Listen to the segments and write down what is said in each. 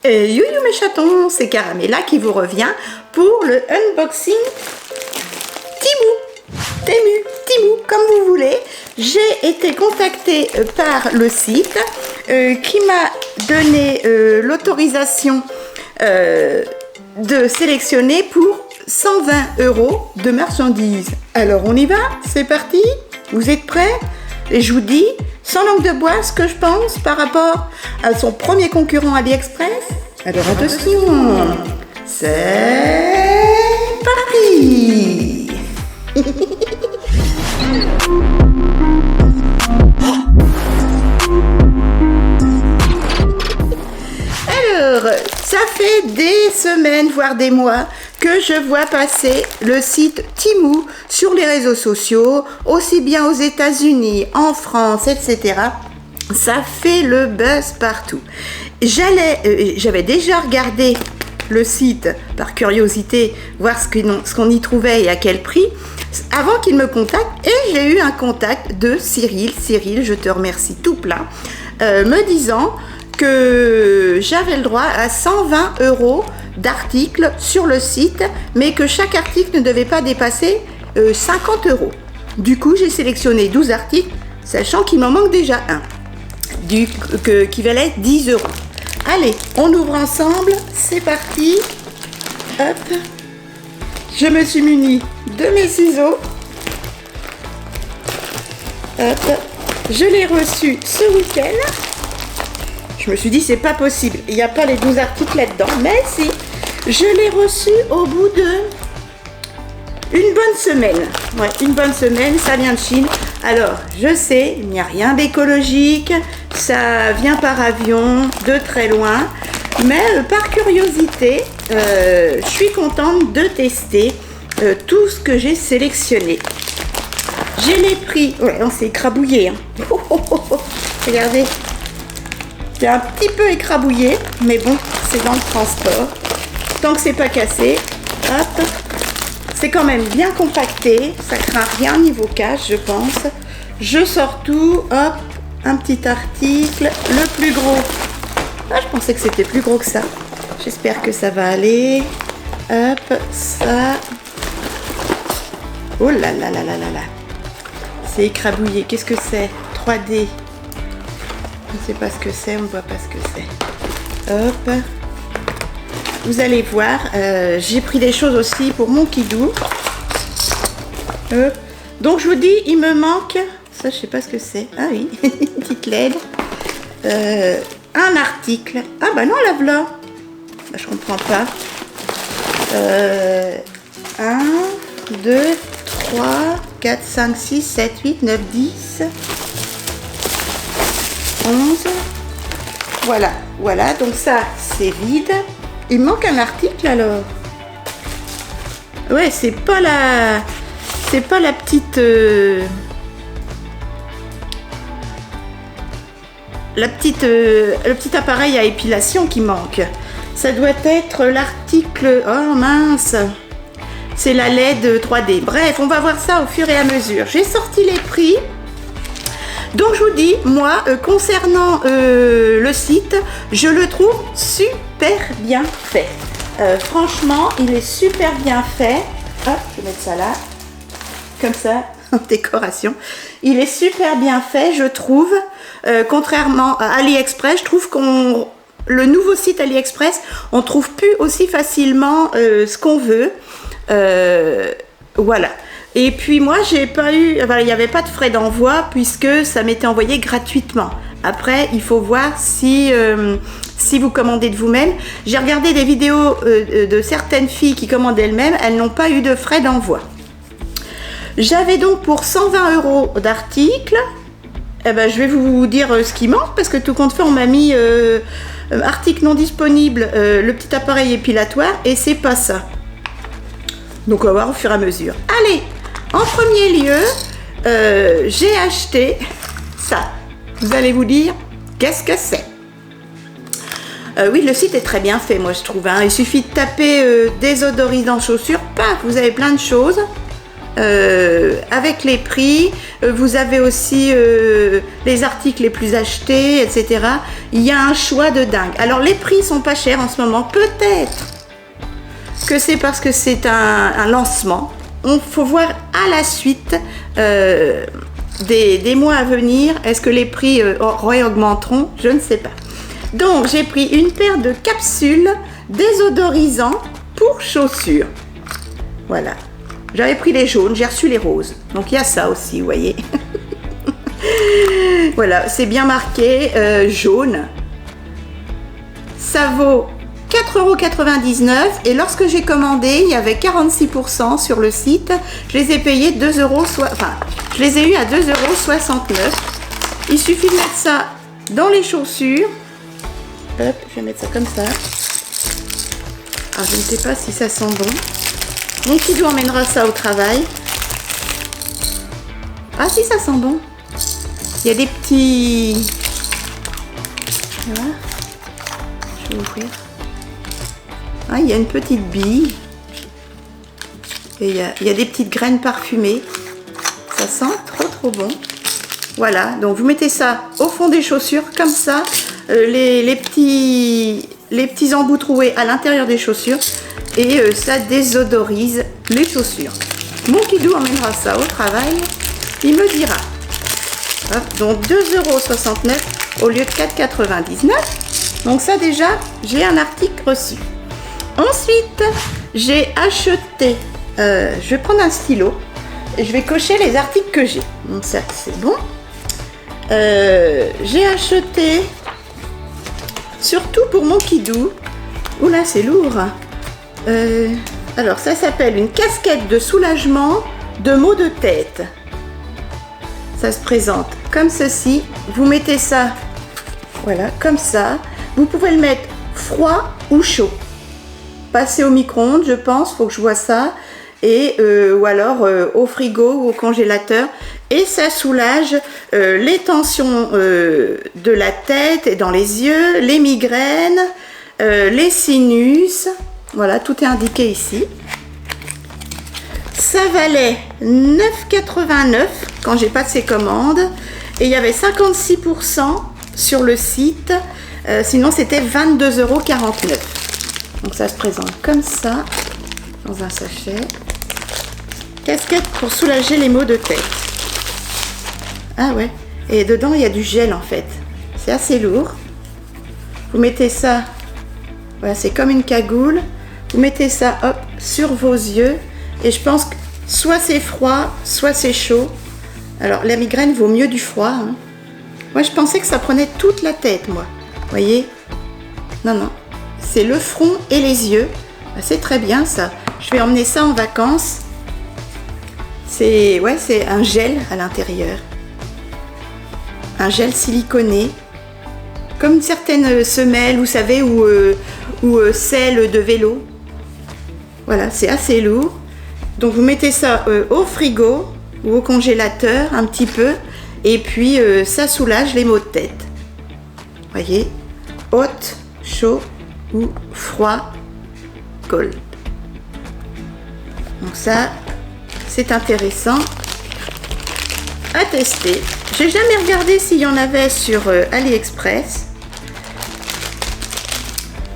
Youhou mes chatons, c'est Caramella qui vous revient pour le unboxing Temu, comme vous voulez. J'ai été contactée par le site qui m'a donné l'autorisation de sélectionner pour 120 € de marchandises. Alors on y va, c'est parti. Vous êtes prêts? Et je vous dis, sans langue de bois, ce que je pense par rapport à son premier concurrent AliExpress. Alors attention, c'est parti. Alors, ça fait des semaines, voire des mois, que je vois passer le site Temu sur les réseaux sociaux, aussi bien aux États-Unis, en France, etc. Ça fait le buzz partout. J'avais déjà regardé le site par curiosité, voir ce qu'on y trouvait et à quel prix, avant qu'il me contacte, et j'ai eu un contact de Cyril. Cyril, je te remercie tout plein, me disant que j'avais le droit à 120 € d'articles sur le site, mais que chaque article ne devait pas dépasser 50 €. Du coup, j'ai sélectionné 12 articles, sachant qu'il m'en manque déjà un, qui valait 10 €. Allez, on ouvre ensemble, c'est parti. Hop, je me suis munie de mes ciseaux. Hop, je l'ai reçu ce week-end. Je me suis dit, c'est pas possible, il n'y a pas les 12 articles là-dedans, mais si, je l'ai reçu au bout de une bonne semaine. Ouais, une bonne semaine, ça vient de Chine. Alors, je sais, il n'y a rien d'écologique, ça vient par avion, de très loin, mais par curiosité, je suis contente de tester tout ce que j'ai sélectionné. Je l'ai pris, ouais, on s'est écrabouillé, hein. Regardez. C'est un petit peu écrabouillé, mais bon, c'est dans le transport. Tant que c'est pas cassé, hop, c'est quand même bien compacté, ça craint rien niveau cache, je pense. Je sors tout, hop, un petit article, le plus gros. Ah, je pensais que c'était plus gros que ça. J'espère que ça va aller. Hop, ça. Oh là là là là là là. C'est écrabouillé. Qu'est-ce que c'est? 3D. Je ne sais pas ce que c'est, on ne voit pas ce que c'est. Hop. Vous allez voir, j'ai pris des choses aussi pour mon kidou. Hop. Donc je vous dis, il me manque, ça je ne sais pas ce que c'est. Ah oui, une petite LED. Un article. Ah bah non, la voilà. Bah, je comprends pas. 1, 2, 3, 4, 5, 6, 7, 8, 9, 10... 11. Voilà, donc ça c'est vide. Il manque un article alors. Ouais, c'est pas la petite le petit appareil à épilation qui manque. Ça doit être l'article. Oh mince, c'est la LED 3D. Bref, on va voir ça au fur et à mesure. J'ai sorti les prix. Donc je vous dis, moi, concernant le site, je le trouve super bien fait. Franchement, il est super bien fait. Hop, je vais mettre ça là, comme ça, en décoration. Il est super bien fait, je trouve. Contrairement à AliExpress, je trouve le nouveau site AliExpress, on trouve plus aussi facilement ce qu'on veut. Voilà. Et puis moi, j'ai pas eu, il n'y avait pas de frais d'envoi puisque ça m'était envoyé gratuitement. Après, il faut voir si vous commandez de vous-même. J'ai regardé des vidéos de certaines filles qui commandent elles-mêmes, elles n'ont pas eu de frais d'envoi. J'avais donc pour 120 € d'articles. Eh ben, je vais vous dire ce qui manque parce que tout compte fait, on m'a mis article non disponible, le petit appareil épilatoire et c'est pas ça. Donc on va voir au fur et à mesure. Allez, en premier lieu, j'ai acheté ça. Vous allez vous dire, qu'est-ce que c'est? Oui, le site est très bien fait, moi je trouve. Hein. Il suffit de taper désodorisant chaussures, paf, vous avez plein de choses. avec les prix, vous avez aussi les articles les plus achetés, etc. Il y a un choix de dingue. Alors les prix sont pas chers en ce moment, peut-être que c'est parce que c'est un lancement. Il faut voir à la suite des mois à venir, est-ce que les prix augmenteront? Je ne sais pas. Donc j'ai pris une paire de capsules désodorisants pour chaussures. Voilà. J'avais pris les jaunes, j'ai reçu les roses. Donc il y a ça aussi, vous voyez. Voilà, c'est bien marqué jaune. Ça vaut 4,99 € et lorsque j'ai commandé, il y avait 46% sur le site. Je les ai payés 2 €, enfin, je les ai eu à 2,69 €. Il suffit de mettre ça dans les chaussures. Hop, je vais mettre ça comme ça. Alors, je ne sais pas si ça sent bon. Mon petit doigt emmènera ça au travail. Ah si, ça sent bon. Il y a des petits... Voilà. Je vais ouvrir. Ah, il y a une petite bille. Et il y a des petites graines parfumées. Ça sent trop bon. Voilà, donc vous mettez ça au fond des chaussures, comme ça. Les petits embouts troués à l'intérieur des chaussures. Et ça désodorise les chaussures. Mon kidou emmènera ça au travail. Il me dira. Hop, donc 2,69 € au lieu de 4,99 €. Donc ça déjà, j'ai un article reçu. Ensuite, j'ai acheté, je vais prendre un stylo et je vais cocher les articles que j'ai. Donc ça, c'est bon. J'ai acheté, surtout pour mon kidou. Oula, c'est lourd. Alors, ça s'appelle une casquette de soulagement de maux de tête. Ça se présente comme ceci. Vous mettez ça, voilà, comme ça. Vous pouvez le mettre froid ou chaud. Passer au micro-ondes, je pense, faut que je vois ça, et ou alors au frigo ou au congélateur, et ça soulage les tensions de la tête et dans les yeux, les migraines, les sinus, voilà, tout est indiqué ici. Ça valait 9,89 € quand j'ai passé commande, et il y avait 56% sur le site, sinon c'était 22,49 €. Donc ça se présente comme ça, dans un sachet. Casquette pour soulager les maux de tête. Ah ouais, et dedans il y a du gel en fait. C'est assez lourd. Vous mettez ça, voilà, c'est comme une cagoule. Vous mettez ça, hop, sur vos yeux. Et je pense que soit c'est froid, soit c'est chaud. Alors la migraine vaut mieux du froid. Hein. Moi je pensais que ça prenait toute la tête, moi. Vous voyez? Non, non. C'est le front et les yeux. C'est très bien ça. Je vais emmener ça en vacances. C'est un gel à l'intérieur. Un gel siliconé. Comme certaines semelles, vous savez, ou selles de vélo. Voilà, c'est assez lourd. Donc vous mettez ça au frigo ou au congélateur un petit peu. Et puis ça soulage les maux de tête. Voyez, hot, chaud ou froid, cold. Donc ça, c'est intéressant à tester. J'ai jamais regardé s'il y en avait sur AliExpress.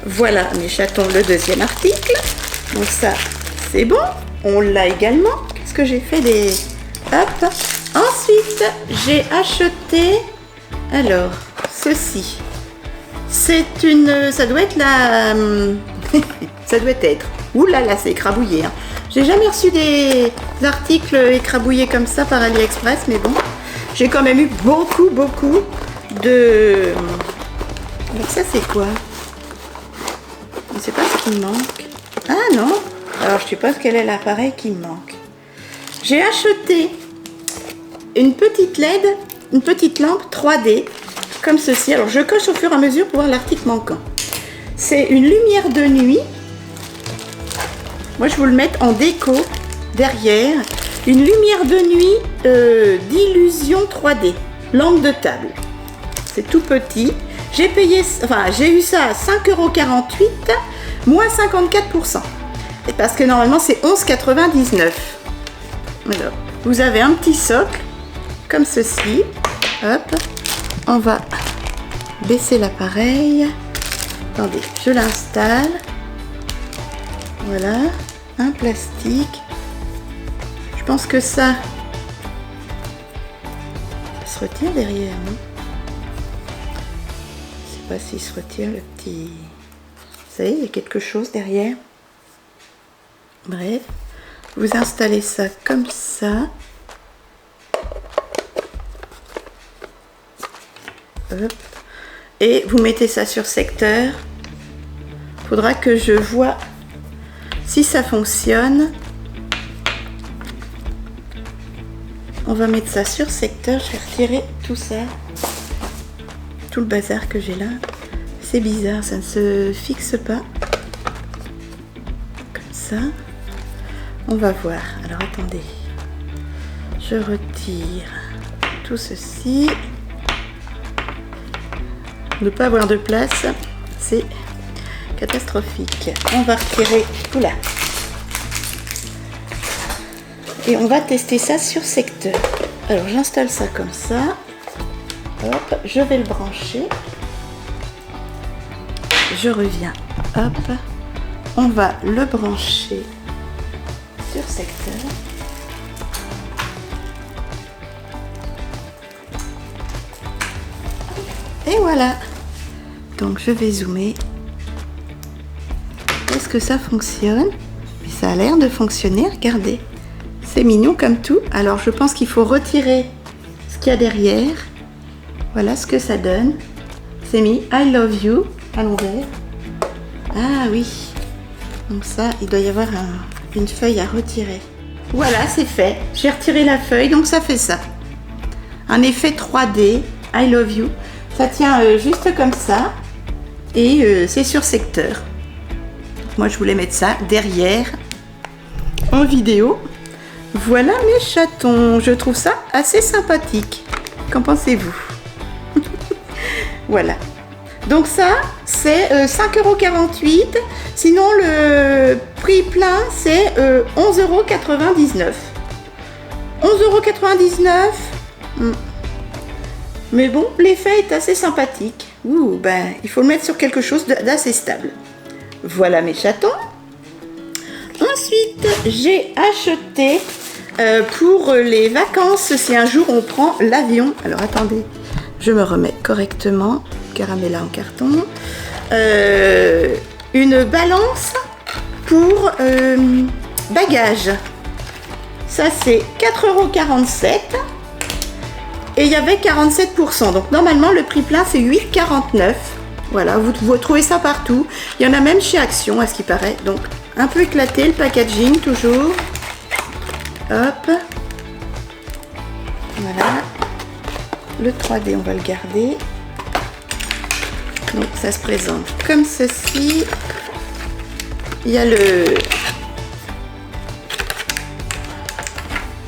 Voilà mes chatons, le deuxième article. Donc ça, c'est bon. On l'a également. Qu'est-ce que j'ai fait des... Hop. Ensuite, j'ai acheté... Alors, ceci. C'est une... Ça doit être la... ça doit être... Ouh là là, c'est écrabouillé. Hein. J'ai jamais reçu des articles écrabouillés comme ça par AliExpress, mais bon. J'ai quand même eu beaucoup de... Alors ça, c'est quoi? Je ne sais pas ce qui me manque. Ah non. Alors, je ne sais pas quel est l'appareil qui me manque. J'ai acheté une petite LED, une petite lampe 3D, comme ceci. Alors, je coche au fur et à mesure pour voir l'article manquant. C'est une lumière de nuit. Moi, je vous le mets en déco derrière. Une lumière de nuit d'illusion 3D. Lampe de table. C'est tout petit. J'ai payé, enfin, j'ai eu ça à 5,48 €, moins 54%. Et parce que normalement, c'est 11,99 €. Alors, vous avez un petit socle, comme ceci. Hop, on va baisser l'appareil. Attendez, je l'installe. Voilà, un plastique. Je pense que ça se retire derrière, non? Je sais pas s'il se retire le petit... Vous savez, il y a quelque chose derrière. Bref, vous installez ça comme ça. Hop. Et vous mettez ça sur secteur. Il faudra que je vois si ça fonctionne. On va mettre ça sur secteur. Je vais retirer tout ça. Tout le bazar que j'ai là. C'est bizarre, ça ne se fixe pas. Comme ça. On va voir. Alors attendez. Je retire tout ceci. Ne pas avoir de place, c'est catastrophique. On va retirer tout là. Et on va tester ça sur secteur. Alors j'installe ça comme ça. Hop, je vais le brancher. Je reviens. Hop, on va le brancher sur secteur. Et voilà. Donc je vais zoomer. Est-ce que ça fonctionne? Mais ça a l'air de fonctionner, regardez. C'est mignon comme tout. Alors je pense qu'il faut retirer ce qu'il y a derrière. Voilà ce que ça donne. C'est mis I love you à l'envers. Ah oui. Donc ça, il doit y avoir une feuille à retirer. Voilà, c'est fait. J'ai retiré la feuille, donc ça fait ça. Un effet 3D, I love you. Ça tient juste comme ça. Et c'est sur secteur. Moi, je voulais mettre ça derrière en vidéo. Voilà mes chatons. Je trouve ça assez sympathique. Qu'en pensez-vous? Voilà. Donc ça, c'est 5,48 €. Sinon, le prix plein, c'est 11,99 €. 11,99 €. Mais bon, l'effet est assez sympathique. Ouh, ben, il faut le mettre sur quelque chose d'assez stable. Voilà mes chatons. Ensuite, j'ai acheté pour les vacances, si un jour on prend l'avion. Alors attendez, je me remets correctement. Caramella en carton. Une balance pour bagages. Ça c'est 4,47 €. Et il y avait 47%. Donc normalement le prix plein c'est 8,49 €. Voilà, vous trouvez ça partout. Il y en a même chez Action à ce qui paraît. Donc un peu éclaté le packaging toujours. Hop. Voilà. Le 3D on va le garder. Donc ça se présente comme ceci. Il y a le...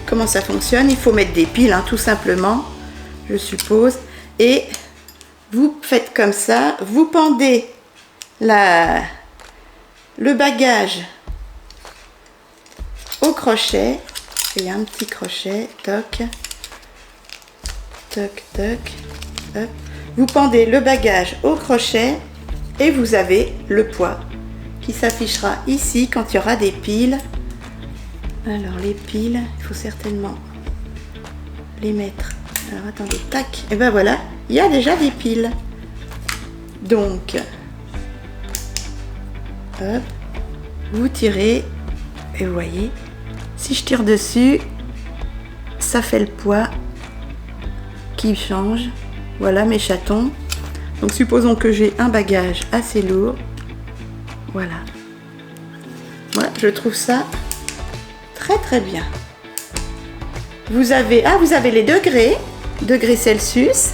Comment ça fonctionne? Il faut mettre des piles, hein, tout simplement, je suppose. Et vous faites comme ça. Vous pendez le bagage au crochet. Il y a un petit crochet. Toc. Toc, toc. Hop. Vous pendez le bagage au crochet et vous avez le poids qui s'affichera ici quand il y aura des piles. Alors les piles, il faut certainement les mettre. Alors attendez, tac. Et ben voilà, il y a déjà des piles. Donc, hop, vous tirez et vous voyez, si je tire dessus, ça fait le poids qui change. Voilà mes chatons. Donc supposons que j'ai un bagage assez lourd. Voilà. Moi, je trouve ça très très bien. Vous avez les degrés Celsius,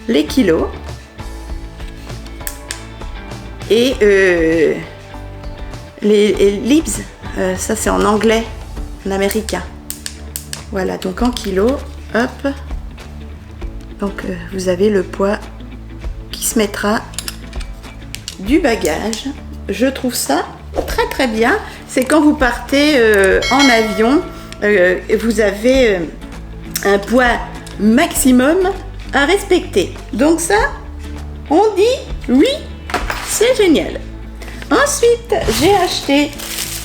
les kilos et les libs. Ça c'est en anglais, en américain. Voilà, donc en kilos, hop. Donc vous avez le poids qui se mettra du bagage. Je trouve ça très très très bien, c'est quand vous partez en avion, vous avez un poids maximum à respecter. Donc ça, on dit oui, c'est génial. Ensuite, j'ai acheté...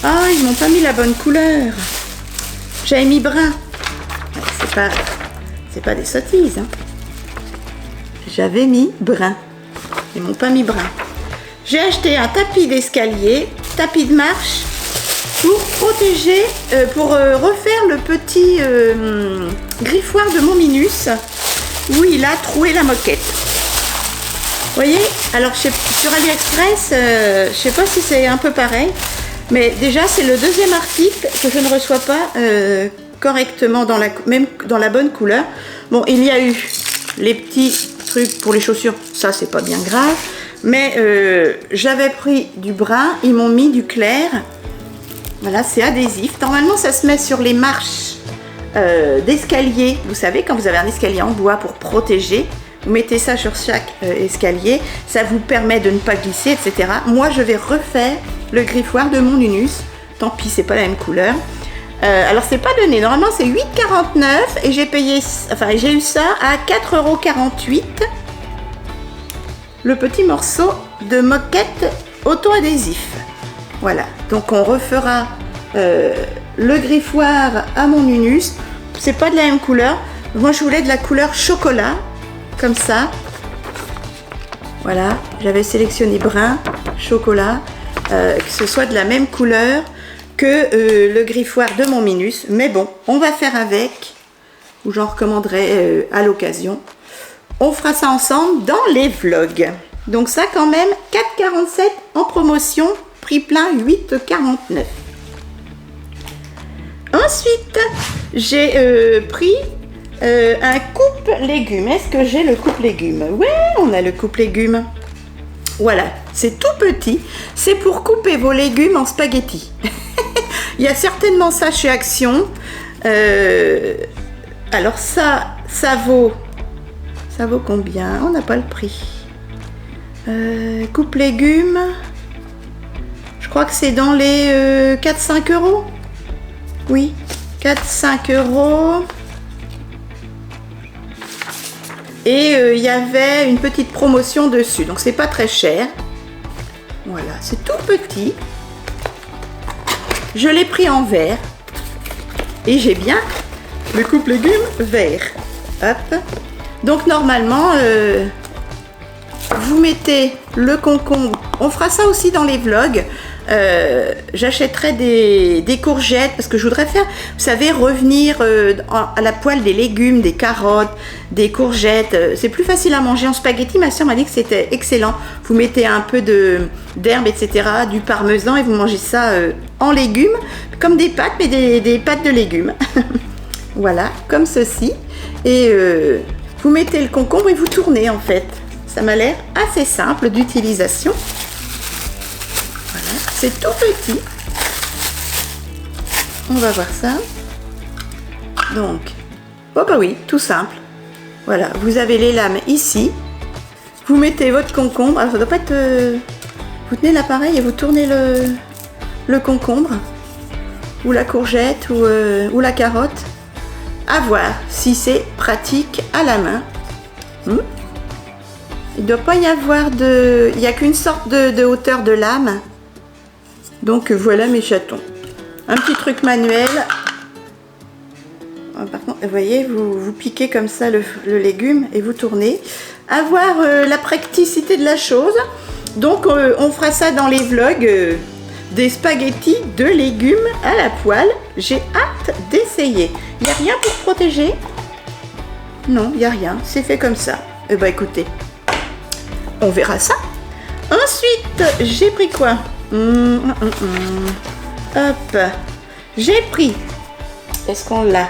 Ah, ils m'ont pas mis la bonne couleur. J'avais mis brun. C'est pas des sottises. Hein. J'avais mis brun. Ils m'ont pas mis brun. J'ai acheté un tapis d'escalier, tapis de marche, pour protéger, pour refaire le petit griffoir de mon Minus où il a troué la moquette. Vous voyez, alors sur AliExpress, je sais pas si c'est un peu pareil, mais déjà c'est le deuxième article que je ne reçois pas correctement, même dans la bonne couleur. Bon, il y a eu les petits trucs pour les chaussures, ça c'est pas bien grave, mais j'avais pris du brun, ils m'ont mis du clair. Voilà, c'est adhésif. Normalement ça se met sur les marches d'escalier. Vous savez, quand vous avez un escalier en bois pour protéger, vous mettez ça sur chaque escalier, ça vous permet de ne pas glisser, etc. Moi, je vais refaire le griffoir de mon Unus. Tant pis, c'est pas la même couleur. Alors, c'est pas donné. Normalement, c'est 8,49 et j'ai payé, enfin, j'ai eu ça à 4,48 €. Le petit morceau de moquette auto-adhésif. Voilà. Donc, on refera le griffoir à mon Unus. C'est pas de la même couleur. Moi, je voulais de la couleur chocolat. Comme ça, voilà, j'avais sélectionné brun, chocolat, que ce soit de la même couleur que le griffoir de mon Minus, mais bon, on va faire avec, ou j'en recommanderai à l'occasion. On fera ça ensemble dans les vlogs. Donc ça quand même, 4,47 € en promotion, prix plein 8,49 €. Ensuite, j'ai pris un coupe légumes. Est-ce que j'ai le coupe légumes? Oui, on a le coupe légumes. Voilà, c'est tout petit. C'est pour couper vos légumes en spaghettis. Il y a certainement ça chez Action. Alors ça vaut combien? On n'a pas le prix. Coupe légumes. Je crois que c'est dans les 4-5 €. Oui, 4-5 €. Et il y avait une petite promotion dessus, donc c'est pas très cher. Voilà, c'est tout petit. Je l'ai pris en vert. Et j'ai bien le coupe légumes vert. Hop. Donc normalement, vous mettez le concombre. On fera ça aussi dans les vlogs. J'achèterai des courgettes parce que je voudrais faire, vous savez, revenir à la poêle des légumes, des carottes, des courgettes. C'est plus facile à manger en spaghetti. Ma soeur m'a dit que c'était excellent. Vous mettez un peu d'herbe, etc., du parmesan et vous mangez ça en légumes, comme des pâtes, mais des pâtes de légumes. Voilà, comme ceci. Et vous mettez le concombre et vous tournez en fait. Ça m'a l'air assez simple d'utilisation. C'est tout petit. On va voir ça. Donc, oh bah oui, tout simple. Voilà, vous avez les lames ici. Vous mettez votre concombre. Alors ça doit pas être... Vous tenez l'appareil et vous tournez le concombre. Ou la courgette ou la carotte. À voir si c'est pratique à la main. Il ne doit pas y avoir de... Il n'y a qu'une sorte de hauteur de lame. Donc voilà mes chatons. Un petit truc manuel. Par contre, vous voyez, vous piquez comme ça le légume et vous tournez. À voir la praticité de la chose. Donc on fera ça dans les vlogs des spaghettis de légumes à la poêle. J'ai hâte d'essayer. Il n'y a rien pour protéger? Non, il n'y a rien. C'est fait comme ça. Eh ben écoutez, on verra ça. Ensuite, j'ai pris quoi? Hop, j'ai pris, est-ce qu'on l'a?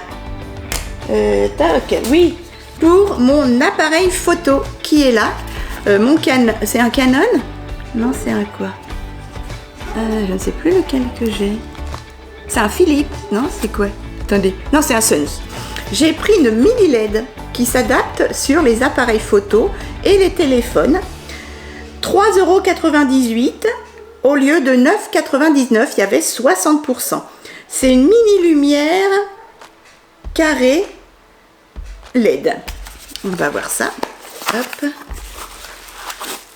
Oui, pour mon appareil photo qui est là. C'est un Canon? Non, c'est un quoi? Je ne sais plus lequel que j'ai. C'est un Philips? Non, c'est quoi? Attendez, non, c'est un Sony. J'ai pris une mini LED qui s'adapte sur les appareils photo et les téléphones. 3,98 € au lieu de 9,99, il y avait 60%. C'est une mini lumière carrée LED. On va voir ça. Hop.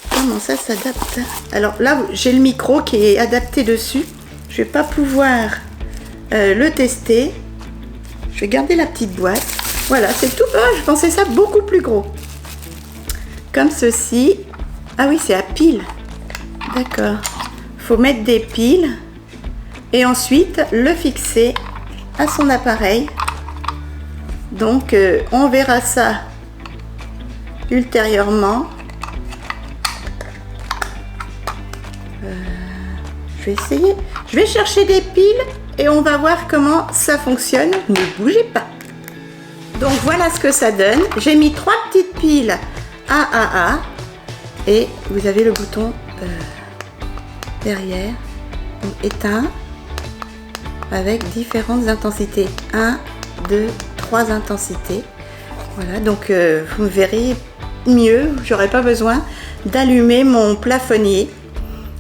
Comment ça s'adapte? Alors là, j'ai le micro qui est adapté dessus. Je vais pas pouvoir le tester. Je vais garder la petite boîte. Voilà, c'est tout. Oh, je pensais ça beaucoup plus gros. Comme ceci. Ah oui, c'est à pile. D'accord. Faut mettre des piles et ensuite le fixer à son appareil. Donc on verra ça ultérieurement. Je vais essayer. Je vais chercher des piles et on va voir comment ça fonctionne. Ne bougez pas. Donc voilà ce que ça donne. J'ai mis 3 petites piles AAA et vous avez le bouton derrière. Donc, éteint avec différentes intensités. 1, 2, 3 intensités. Voilà, donc vous me verrez mieux. J'aurai pas besoin d'allumer mon plafonnier.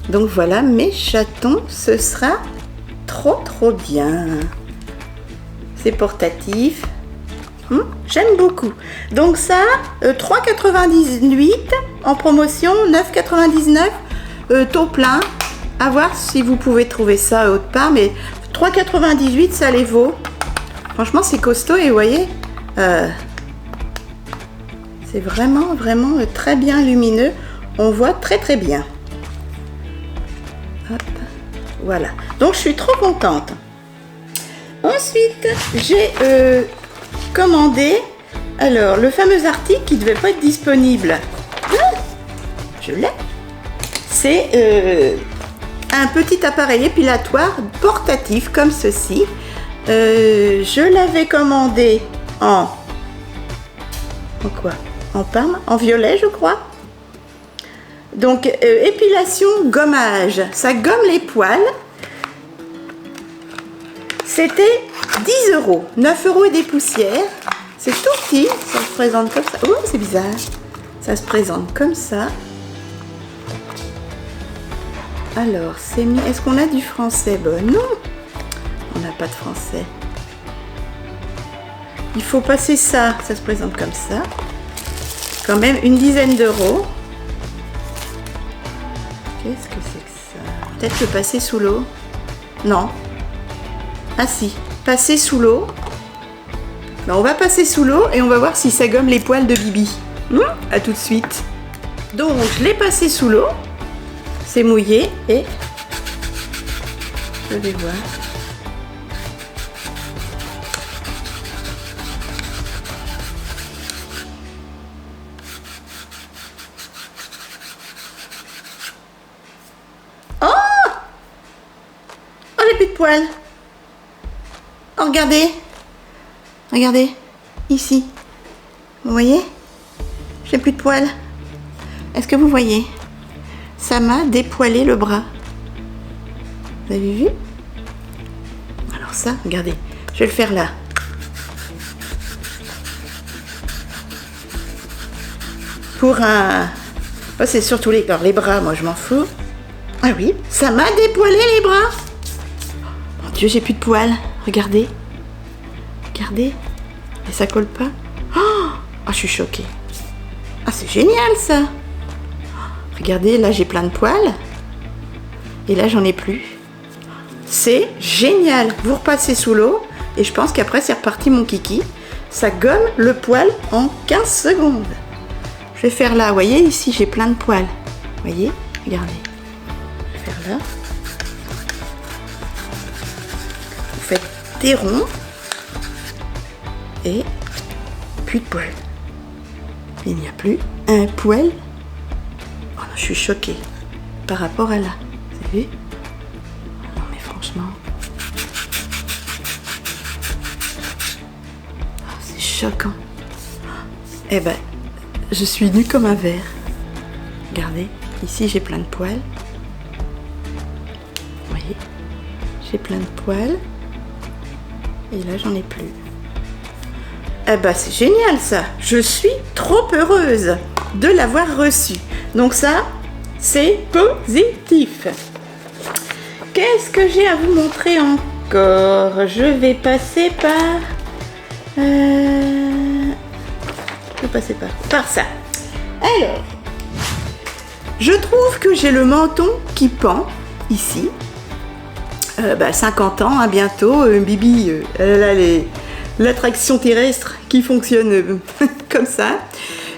Donc voilà, mes chatons, ce sera trop bien. C'est portatif. J'aime beaucoup. Donc ça, 3,98 en promotion, 9,99 taux plein. À voir si vous pouvez trouver ça autre part, mais 3,98 ça les vaut. Franchement, c'est costaud et vous voyez, c'est vraiment très bien lumineux. On voit très bien. Hop, voilà. Donc je suis trop contente. Ensuite, j'ai commandé alors le fameux article qui devait pas être disponible. Je l'ai. C'est un petit appareil épilatoire portatif comme ceci. Je l'avais commandé en quoi? En parme, en violet je crois. Donc épilation gommage, ça gomme les poils. C'était 10 €, 9 € et des poussières. C'est tout petit, ça se présente comme ça. Oh, c'est bizarre. Ça se présente comme ça. Alors, c'est mis. Est-ce qu'on a du français? Bon, non, on n'a pas de français. Il faut passer ça. Ça se présente comme ça. Quand même une dizaine d'euros. Qu'est-ce que c'est que ça? Peut-être le passer sous l'eau. Non. Ah si, passer sous l'eau. Ben, on va passer sous l'eau et on va voir si ça gomme les poils de Bibi. À tout de suite. Donc, je l'ai passé sous l'eau. C'est mouillé et je vais voir. Oh! Oh, j'ai plus de poils. Oh, regardez. Regardez. Ici. Vous voyez? J'ai plus de poils. Est-ce que vous voyez? Ça m'a dépoilé le bras. Vous avez vu? Alors ça, regardez. Je vais le faire là. Pour un... Oh, c'est surtout les bras, moi je m'en fous. Ah oui, ça m'a dépoilé les bras. Oh, mon Dieu, j'ai plus de poils. Regardez. Regardez. Et ça colle pas. Oh, je suis choquée. Ah, c'est génial ça. Regardez, là j'ai plein de poils. Et là j'en ai plus. C'est génial. Vous repassez sous l'eau. Et je pense qu'après c'est reparti mon kiki. Ça gomme le poil en 15 secondes. Je vais faire là. Vous voyez, ici j'ai plein de poils. Vous voyez? Regardez. Je vais faire là. Vous faites des ronds. Et plus de poils. Il n'y a plus un poil. Oh non, je suis choquée par rapport à là. Vous avez vu? Non mais franchement. Oh, c'est choquant. Eh ben, je suis nue comme un verre. Regardez, ici j'ai plein de poils. Vous voyez? J'ai plein de poils. Et là j'en ai plus. Eh ben, c'est génial ça. Je suis trop heureuse de l'avoir reçu. Donc ça, c'est positif. qu'est-ce que j'ai à vous montrer encore? Je vais passer par... je vais passer par ça. Alors, je trouve que j'ai le menton qui pend ici. 50 ans, hein, bientôt. Bibi, elle a l'attraction terrestre qui fonctionne comme ça.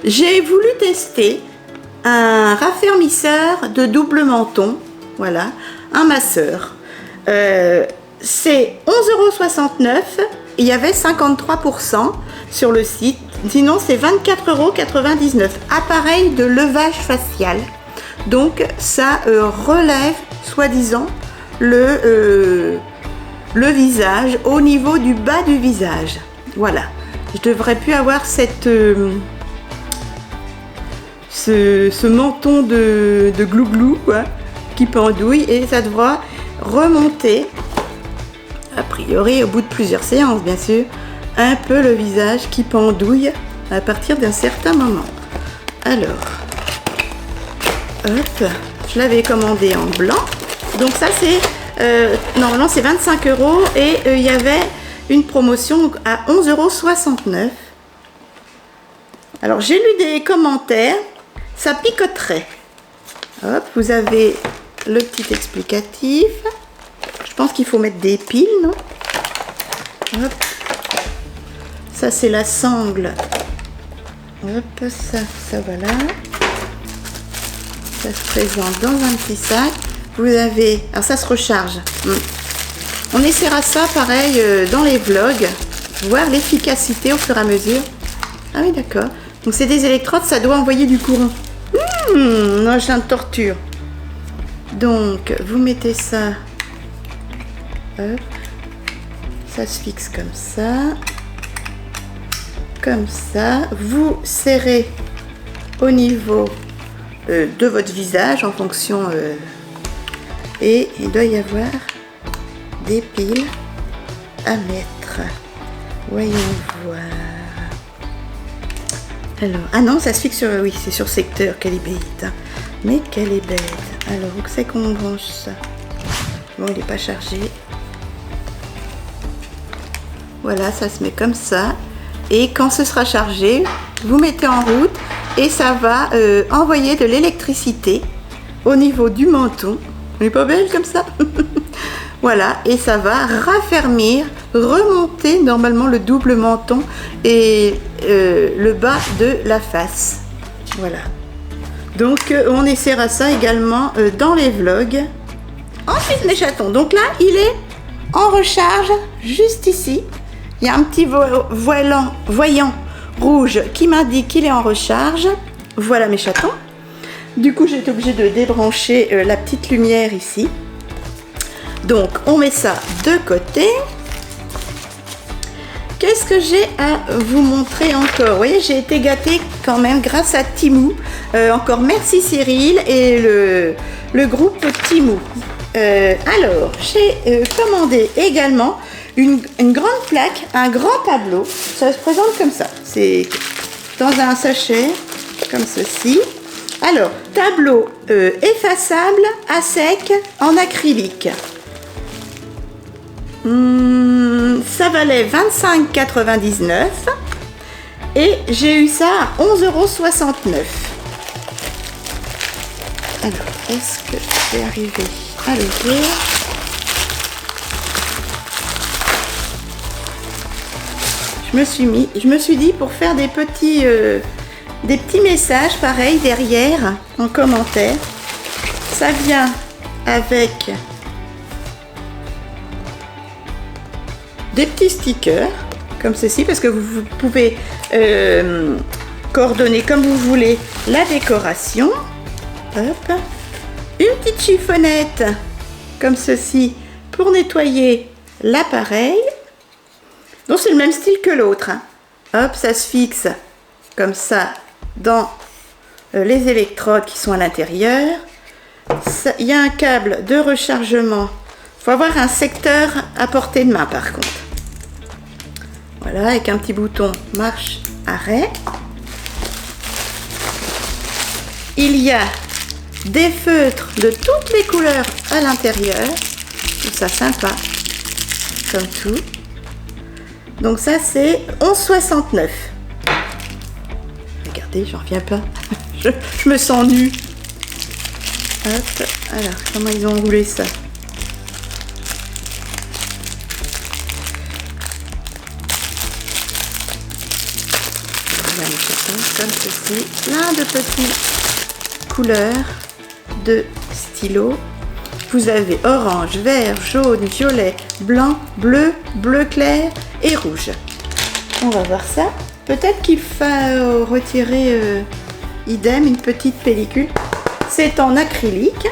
J'ai voulu tester un raffermisseur de double menton. Voilà, un masseur. C'est 11,69 €. Il y avait 53% sur le site. Sinon, c'est 24,99 €. Appareil de levage facial. Donc, ça relève, soi-disant, le visage au niveau du bas du visage. Voilà. Je devrais plus avoir ce menton de glouglou, quoi, qui pendouille, et ça devra remonter, a priori, au bout de plusieurs séances, bien sûr, un peu le visage qui pendouille à partir d'un certain moment. Alors, hop, je l'avais commandé en blanc. Donc ça c'est, normalement c'est 25 € et il y avait une promotion à 11,69 €. Alors j'ai lu des commentaires, ça picoterait. Hop, vous avez le petit explicatif. Je pense qu'il faut mettre des piles, non? Hop. Ça c'est la sangle. Hop, ça voilà. Ça se présente dans un petit sac. Vous avez... Alors ça se recharge. On essaiera ça pareil dans les vlogs. Voir l'efficacité au fur et à mesure. Ah oui, d'accord. Donc c'est des électrodes, ça doit envoyer du courant. Non, j'ai une torture. Donc vous mettez ça. Hop. Ça se fixe comme ça. Comme ça. Vous serrez au niveau de votre visage en fonction... et il doit y avoir des piles à mettre. Voyons voir. Alors, ah non, ça se fixe sur... Oui, c'est sur secteur, qu'elle est bête. Hein. Mais qu'elle est bête. Alors, où c'est qu'on branche ça? Bon, il n'est pas chargé. Voilà, ça se met comme ça. Et quand ce sera chargé, vous mettez en route et ça va envoyer de l'électricité au niveau du menton. Elle n'est pas belle comme ça? Voilà, et ça va raffermir, remonter normalement le double menton et le bas de la face. Voilà. Donc on essaiera ça également dans les vlogs. Ensuite les chatons. Donc là, il est en recharge juste ici. Il y a un petit voyant rouge qui m'indique qu'il est en recharge. Voilà mes chatons. Du coup, j'ai été obligée de débrancher la petite lumière ici. Donc, on met ça de côté. Qu'est-ce que j'ai à vous montrer encore? Vous voyez, j'ai été gâtée quand même grâce à Temu. Encore merci Cyril et le groupe Temu. Alors, j'ai commandé également une grande plaque, un grand tableau. Ça se présente comme ça. C'est dans un sachet, comme ceci. Alors, tableau effaçable à sec en acrylique. Ça valait 25,99 € et j'ai eu ça à 11,69 €. Alors, est-ce que je vais arriver à l'ouvrir? Je me suis dit pour faire des petits messages pareil derrière en commentaire. Ça vient avec des petits stickers comme ceci parce que vous pouvez coordonner comme vous voulez la décoration. Hop. Une petite chiffonnette comme ceci pour nettoyer l'appareil. Donc c'est le même style que l'autre. Hein. Hop, ça se fixe comme ça dans les électrodes qui sont à l'intérieur. Il y a un câble de rechargement. Il faut avoir un secteur à portée de main par contre. Voilà, avec un petit bouton marche arrêt. Il y a des feutres de toutes les couleurs à l'intérieur. tout ça sympa, comme tout. Donc ça c'est 11,69. Regardez, j'en reviens pas. je me sens nue. Hop, alors comment ils ont enroulé ça? On va mettre ça comme ceci. Plein de petites couleurs de stylos. Vous avez orange, vert, jaune, violet, blanc, bleu, bleu clair et rouge. On va voir ça. Peut-être qu'il faut retirer idem une petite pellicule. C'est en acrylique.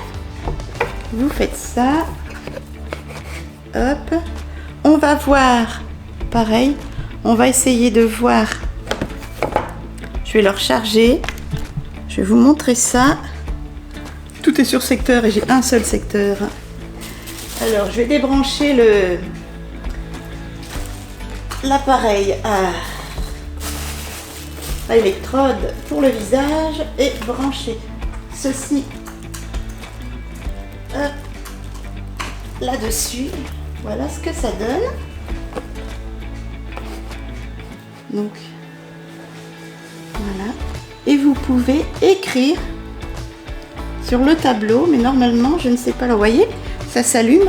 Vous faites ça. Hop. On va voir. Pareil. On va essayer de voir. Je vais le recharger. Je vais vous montrer ça. Tout est sur secteur et j'ai un seul secteur. Alors, je vais débrancher l'appareil à l'électrode pour le visage et brancher ceci là-dessus. Voilà ce que ça donne. Donc, voilà. Et vous pouvez écrire sur le tableau, mais normalement, je ne sais pas, le voyez, ça s'allume.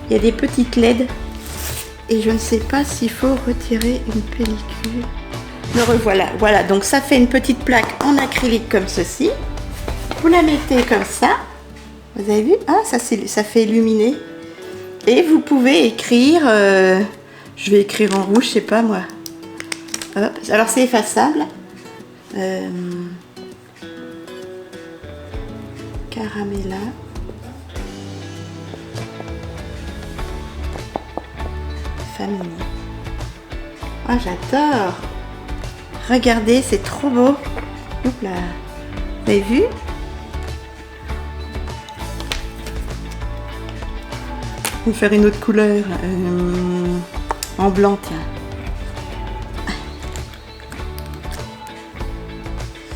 Il y a des petites LED et je ne sais pas s'il faut retirer une pellicule. Le revoilà. Voilà, donc ça fait une petite plaque en acrylique comme ceci. Vous la mettez comme ça. Vous avez vu? Ah, ça fait illuminer. Et vous pouvez écrire, je vais écrire en rouge, je sais pas moi. Hop. Alors c'est effaçable. Caramella. Famille. Ah, j'adore. Regardez, c'est trop beau. Oups là. Vous avez vu? Je vais faire une autre couleur en blanc, tiens.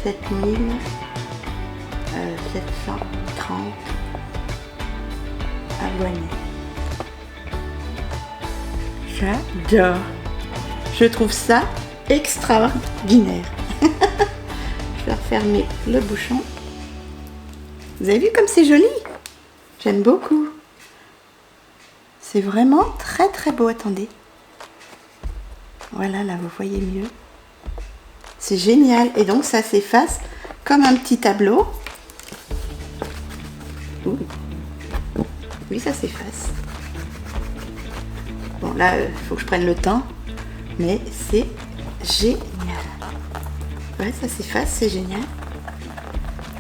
7730 abonnés. J'adore. Je trouve ça extraordinaire. Je vais refermer le bouchon. Vous avez vu comme c'est joli? J'aime beaucoup. C'est vraiment très très beau. Attendez. Voilà, là vous voyez mieux. C'est génial. Et donc ça s'efface comme un petit tableau. Ouh. Oui, ça s'efface. Bon là, il faut que je prenne le temps. Mais c'est génial. Ouais, ça s'efface, c'est génial.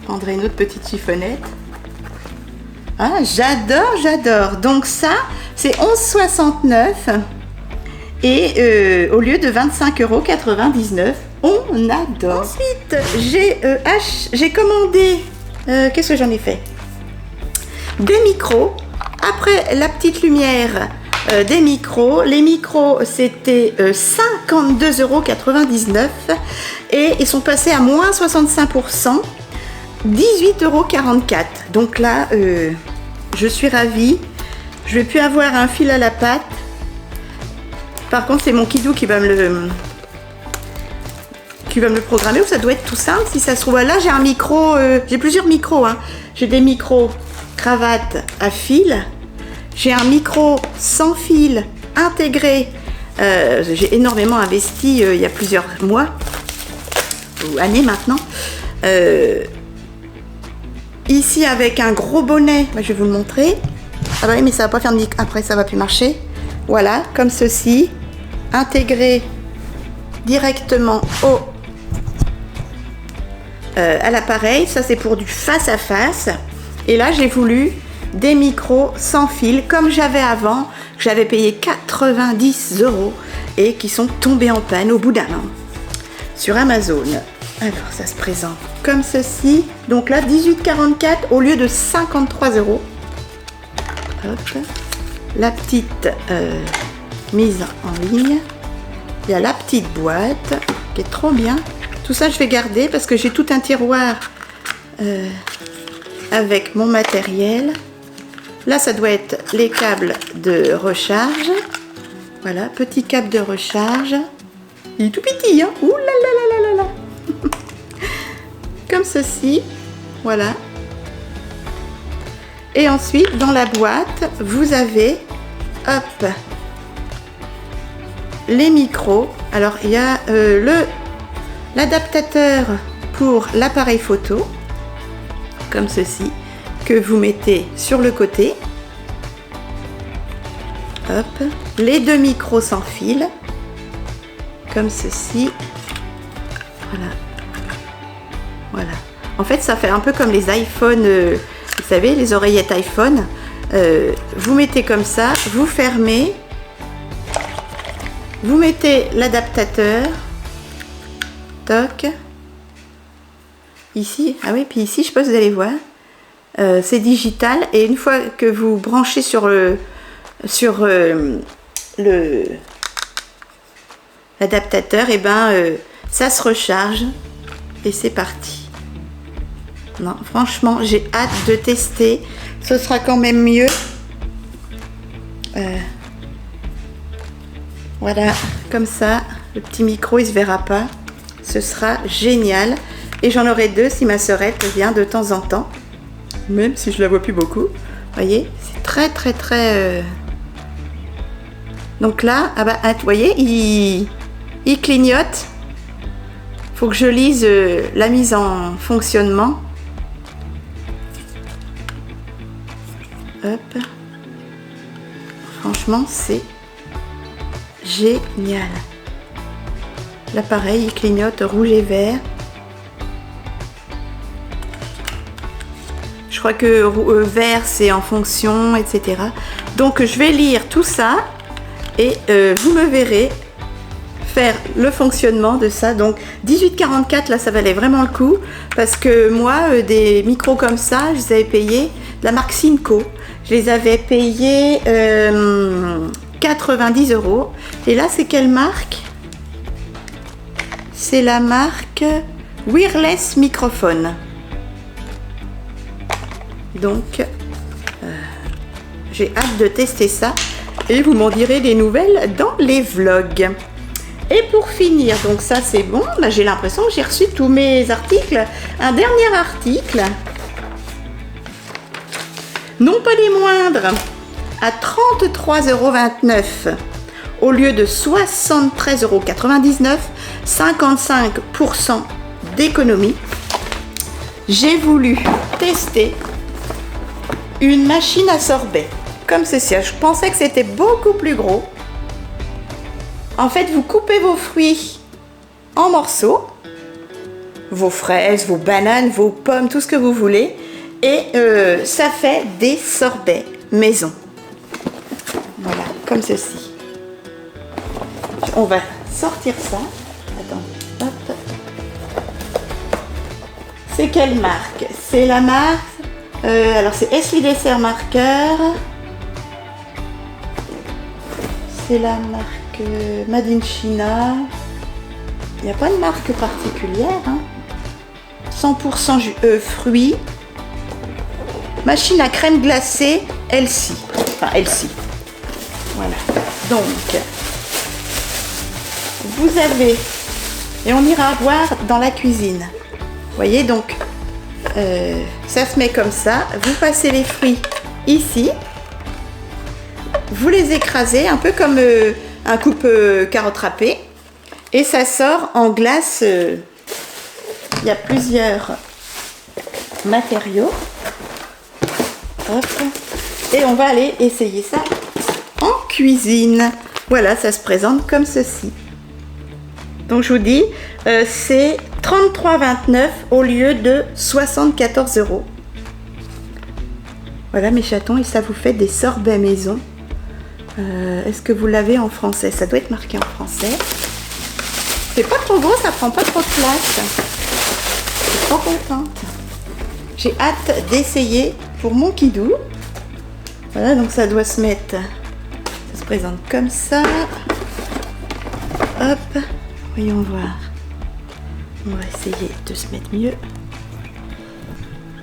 Je prendrai une autre petite chiffonnette. Ah, j'adore, j'adore. Donc ça, c'est 11,69 et au lieu de 25,99 €, on adore. Ensuite, j'ai commandé, qu'est-ce que j'en ai fait? Des micros. Après la petite lumière, des micros. Les micros, c'était 52,99 € et ils sont passés à moins 65%, 18,44 €. Donc là, je suis ravie. Je vais plus avoir un fil à la patte. Par contre, c'est mon Kidou qui va me le programmer, ou ça doit être tout simple si ça se trouve. Là, j'ai un micro, j'ai plusieurs micros. Hein. J'ai des micros cravate à fil. J'ai un micro sans fil intégré. J'ai énormément investi il y a plusieurs mois ou années maintenant. Ici avec un gros bonnet, je vais vous le montrer. Ah bah oui, mais ça va pas faire de micro. Après ça va plus marcher. Voilà, comme ceci, intégré directement à l'appareil. Ça c'est pour du face à face. Et là j'ai voulu des micros sans fil comme j'avais avant, que j'avais payé 90 € et qui sont tombés en panne au bout d'un an sur Amazon. Alors ça se présente comme ceci. Donc là 18,44 au lieu de 53 €. Hop. La petite mise en ligne. Il y a la petite boîte qui est trop bien. Tout ça je vais garder parce que j'ai tout un tiroir avec mon matériel. Là, ça doit être les câbles de recharge. Voilà, petit câble de recharge. Il est tout petit, hein. Ouh là là là là là là. Comme ceci. Voilà. Et ensuite, dans la boîte, vous avez, hop, les micros. Alors, il y a l'adaptateur pour l'appareil photo, comme ceci, que vous mettez sur le côté. Hop, les deux micros sans fil, comme ceci. Voilà. Voilà. En fait, ça fait un peu comme les iPhones, vous savez, les oreillettes iPhone. Vous mettez comme ça, vous fermez, vous mettez l'adaptateur. Toc. Ici, ah oui, puis ici, je pense que vous allez voir, c'est digital. Et une fois que vous branchez sur l'adaptateur, et ben ça se recharge et c'est parti. Non, franchement, j'ai hâte de tester. Ce sera quand même mieux. Voilà, comme ça, le petit micro, il se verra pas. Ce sera génial. Et j'en aurai deux si ma sœurette vient de temps en temps. Même si je la vois plus beaucoup. Vous voyez, c'est très très très... Donc là, ah bah, vous voyez, il clignote. Faut que je lise la mise en fonctionnement. Hop. Franchement, c'est génial. L'appareil, il clignote rouge et vert. Je crois que vert, c'est en fonction, etc. Donc, je vais lire tout ça et vous me verrez faire le fonctionnement de ça. Donc 18,44, là ça valait vraiment le coup parce que moi des micros comme ça, je les avais payés de la marque Synco. Je les avais payés 90 €. Et là c'est quelle marque? C'est la marque Wireless Microphone. Donc j'ai hâte de tester ça et vous m'en direz des nouvelles dans les vlogs. Et pour finir, donc ça c'est bon, bah, j'ai l'impression que j'ai reçu tous mes articles. Un dernier article, non pas les moindres, à 33,29 € au lieu de 73,99 €, 55% d'économie. J'ai voulu tester une machine à sorbet, comme ceci. Je pensais que c'était beaucoup plus gros. En fait, vous coupez vos fruits en morceaux, vos fraises, vos bananes, vos pommes, tout ce que vous voulez, et ça fait des sorbets maison. Voilà, comme ceci. On va sortir ça. Attendez, hop. C'est quelle marque? C'est la marque, alors c'est Essie Dessert Marqueur. C'est la marque Made in China. Il n'y a pas de marque particulière. Hein. 100% fruits. Machine à crème glacée Elsie. Enfin Elsie. Voilà. Donc, vous avez, et on ira voir dans la cuisine. Vous voyez donc, ça se met comme ça. Vous passez les fruits ici. Vous les écrasez un peu comme un coupe carotte râpée et ça sort en glace. Il y a plusieurs matériaux. Hop. Et on va aller essayer ça en cuisine. Voilà, ça se présente comme ceci. Donc je vous dis, c'est 33,29 € au lieu de 74 €. Voilà mes chatons, et ça vous fait des sorbets maison. Est-ce que vous l'avez en français? Ça doit être marqué en français. C'est pas trop gros, ça prend pas trop de place. Je suis trop contente. J'ai hâte d'essayer pour mon kidou. Voilà, donc ça doit se mettre. Ça se présente comme ça. Hop, voyons voir. On va essayer de se mettre mieux.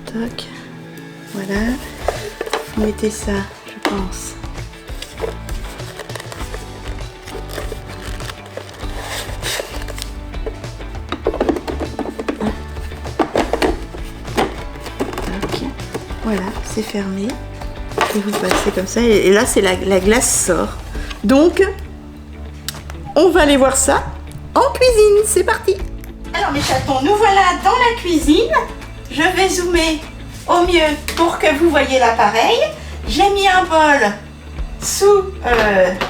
Toc. Voilà. vous mettez ça, je pense. Ok, voilà, c'est fermé. Et vous passez comme ça, et là c'est la glace sort. Donc, on va aller voir ça en cuisine, c'est parti. Alors mes chatons, nous voilà dans la cuisine. Je vais zoomer au mieux pour que vous voyez l'appareil. J'ai mis un bol sous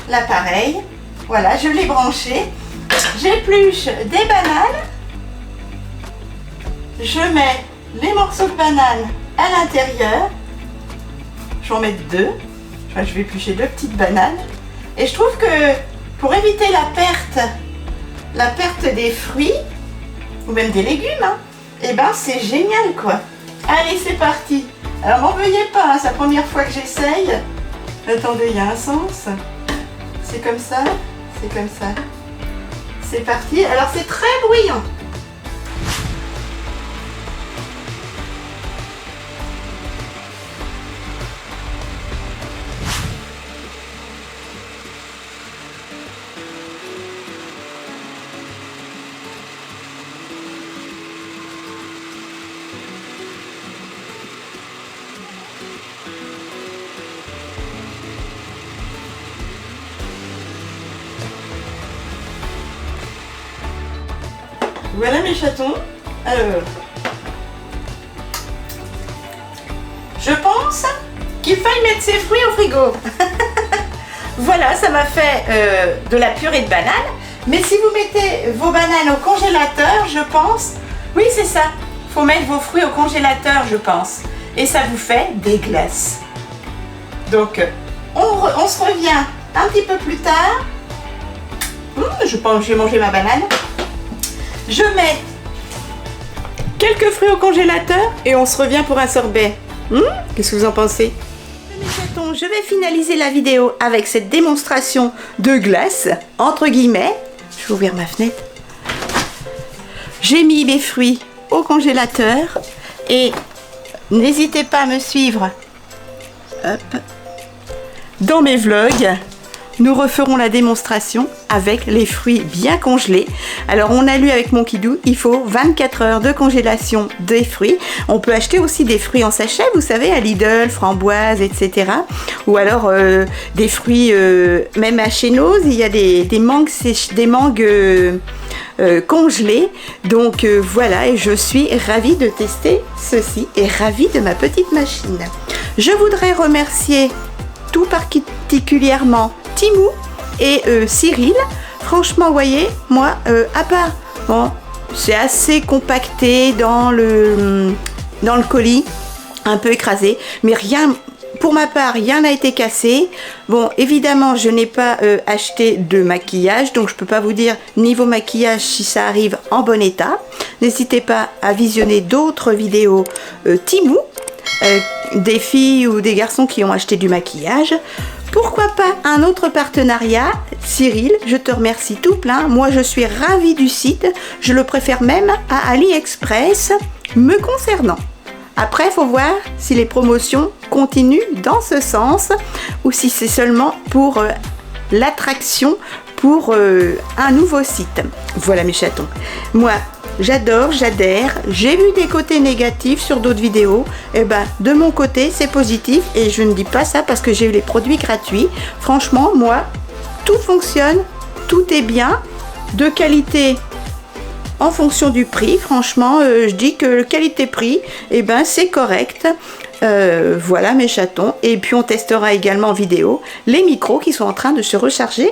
l'appareil. Voilà, je l'ai branché. J'épluche des bananes. Je mets les morceaux de banane à l'intérieur. Je vais en mettre 2. Enfin, je vais éplucher 2 petites bananes. Et je trouve que pour éviter la perte des fruits, ou même des légumes, hein, et ben c'est génial quoi. Allez, c'est parti. Alors m'en veuillez pas, hein, c'est la première fois que j'essaye. Attendez, il y a un sens. C'est comme ça, c'est comme ça. C'est parti. Alors c'est très bruyant. Voilà mes chatons. Alors, je pense qu'il faille mettre ses fruits au frigo. Voilà, ça m'a fait de la purée de banane. Mais si vous mettez vos bananes au congélateur, je pense... Oui, c'est ça. Il faut mettre vos fruits au congélateur, je pense. Et ça vous fait des glaces. Donc, on se revient un petit peu plus tard. Je pense que j'ai mangé ma banane. Je mets quelques fruits au congélateur et on se revient pour un sorbet. Qu'est-ce que vous en pensez? Mes chatons, je vais finaliser la vidéo avec cette démonstration de glace, entre guillemets. Je vais ouvrir ma fenêtre. J'ai mis mes fruits au congélateur et n'hésitez pas à me suivre dans mes vlogs. Nous referons la démonstration avec les fruits bien congelés. Alors on a lu avec mon Kidou, il faut 24 heures de congélation des fruits. On peut acheter aussi des fruits en sachet, vous savez, à Lidl, framboises, etc. Ou alors des fruits, même à Chénoz, il y a des mangues congelées. Donc voilà, et je suis ravie de tester ceci et ravie de ma petite machine. Je voudrais remercier tout particulièrement Timou et Cyril. Franchement, vous voyez, moi, à part, bon, c'est assez compacté dans le colis, un peu écrasé, mais rien, pour ma part, rien n'a été cassé. Bon, évidemment, je n'ai pas acheté de maquillage, donc je peux pas vous dire niveau maquillage si ça arrive en bon état. N'hésitez pas à visionner d'autres vidéos Timou, des filles ou des garçons qui ont acheté du maquillage. Pourquoi pas un autre partenariat? Cyril, je te remercie tout plein. Moi, je suis ravie du site. Je le préfère même à AliExpress me concernant. Après, il faut voir si les promotions continuent dans ce sens ou si c'est seulement pour l'attraction pour un nouveau site. Voilà mes chatons. Moi, j'adore, j'adhère. J'ai vu des côtés négatifs sur d'autres vidéos. Et ben, de mon côté, c'est positif. Et je ne dis pas ça parce que j'ai eu les produits gratuits. Franchement, moi, tout fonctionne, tout est bien, de qualité en fonction du prix. Franchement, je dis que qualité-prix, et ben, c'est correct. Voilà mes chatons. Et puis, on testera également en vidéo les micros qui sont en train de se recharger.